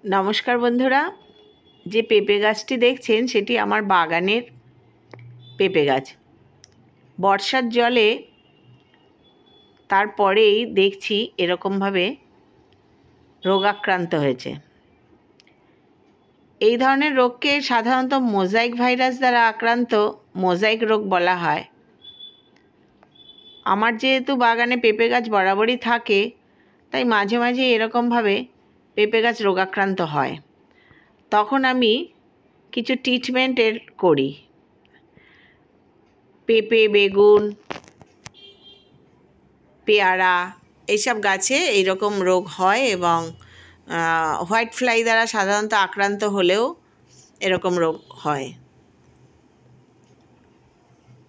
নমস্কার বন্ধুরা, যে পেঁপে গাছটি দেখছেন সেটি আমার বাগানের পেঁপে গাছ। বর্ষার জলে তারপরেই দেখছি এরকমভাবে রোগাক্রান্ত হয়েছে। এই ধরনের রোগকে সাধারণত মোজাইক ভাইরাস দ্বারা আক্রান্ত মোজাইক রোগ বলা হয়। আমার যেহেতু বাগানে পেঁপে গাছ বরাবরই থাকে, তাই মাঝে মাঝে এরকমভাবে পেঁপে গাছ রোগাক্রান্ত হয়। তখন আমি কিছু ট্রিটমেন্টের করি। পেঁপে, বেগুন, পেয়ারা এইসব গাছে এইরকম রোগ হয় এবং হোয়াইট ফ্লাই দ্বারা সাধারণত আক্রান্ত হলেও এরকম রোগ হয়।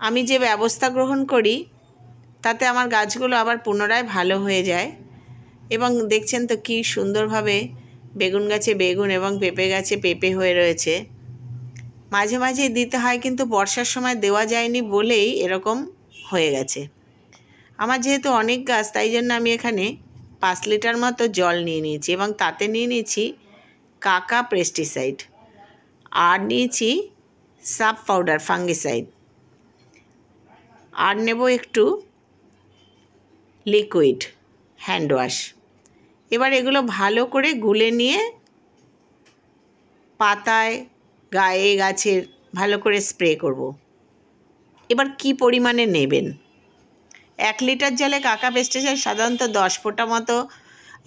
আমি যে ব্যবস্থা গ্রহণ করি তাতে আমার গাছগুলো আবার পুনরায় ভালো হয়ে যায় এবং দেখছেন তো কী সুন্দরভাবে বেগুন গাছে বেগুন এবং পেঁপে গাছে পেঁপে হয়ে রয়েছে। মাঝে মাঝে দিতে হয়, কিন্তু বর্ষার সময় দেওয়া যায়নি বলেই এরকম হয়ে গেছে। আমার যেহেতু অনেক গাছ, তাই জন্য আমি এখানে 5 লিটার মতো জল নিয়ে নিয়েছি এবং তাতে নিয়ে নিয়েছি কাকা পেস্টিসাইড, আর নিয়েছি সাব পাউডার ফাঙ্গিসাইড, আর নেব একটু লিকুইড হ্যান্ড ওয়াশ। এবার এগুলো ভালো করে গুলে নিয়ে পাতায়, গায়ে, গাছের ভালো করে স্প্রে করব। এবার কি পরিমাণে নেবেন? 1 লিটার জলে কাকা পেস্টিসাইড সাধারণত 10 ফোঁটা মতো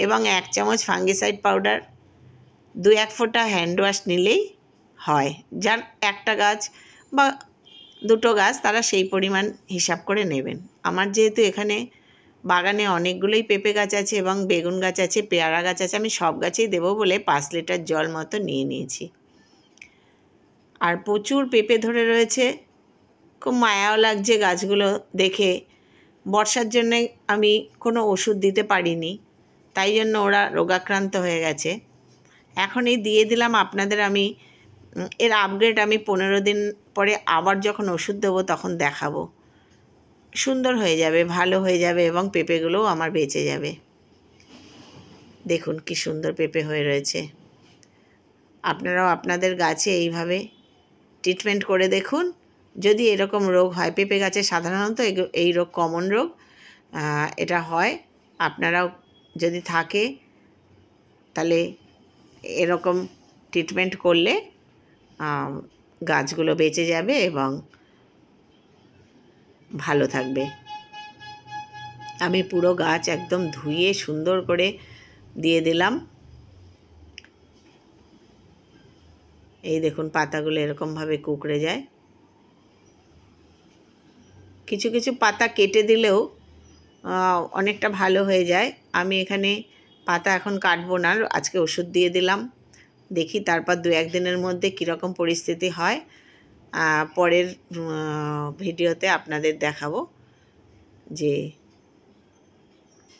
এবং 1 চামচ ফাঙ্গিসাইড পাউডার, 2-1 ফোঁটা হ্যান্ড ওয়াশ নিলেই হয়। যার একটা গাছ বা দুটো গাছ তারা সেই পরিমাণ হিসাব করে নেবেন। আমার যেহেতু এখানে বাগানে অনেকগুলোই পেঁপে গাছ আছে এবং বেগুন গাছ আছে, পেয়ারা গাছ আছে, আমি সব গাছেই দেবো বলে 5 লিটার জল মতো নিয়ে নিয়েছি। আর প্রচুর পেঁপে ধরে রয়েছে, খুব মায়াও লাগছে গাছগুলো দেখে। বর্ষার জন্যে আমি কোনো ওষুধ দিতে পারিনি, তাই জন্য ওরা রোগাক্রান্ত হয়ে গেছে। এখনই দিয়ে দিলাম আপনাদের। আমি এর আপগ্রেড আমি 15 দিন পরে আবার যখন ওষুধ দেবো তখন দেখাবো। সুন্দর হয়ে যাবে, ভালো হয়ে যাবে এবং পেঁপেগুলোও আমার বেঁচে যাবে। দেখুন কি সুন্দর পেঁপে হয়ে রয়েছে। আপনারাও আপনাদের গাছে এইভাবে ট্রিটমেন্ট করে দেখুন। যদি এরকম রোগ হয়, পেঁপে গাছে সাধারণত এই রোগ কমন রোগ, এটা হয়। আপনারাও যদি থাকে তাহলে এরকম ট্রিটমেন্ট করলে গাছগুলো বেঁচে যাবে এবং ভালো থাকবে। আমি পুরো গাছ একদম ধুয়ে সুন্দর করে দিয়ে দিলাম। এই দেখুন পাতাগুলো এরকমভাবে কুঁকড়ে যায়। কিছু কিছু পাতা কেটে দিলেও অনেকটা ভালো হয়ে যায়। আমি এখানে পাতা এখন কাটবো না, আজকে ওষুধ দিয়ে দিলাম। দেখি তারপর 2-1 দিনের মধ্যে কীরকম পরিস্থিতি হয়। পরের ভিডিওতে আপনাদের দেখাবো যে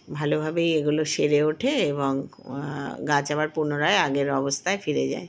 ভালোভাবেই এগুলো সেরে ওঠে এবং গাছ আবার পুনরায় আগের অবস্থায় ফিরে যায়।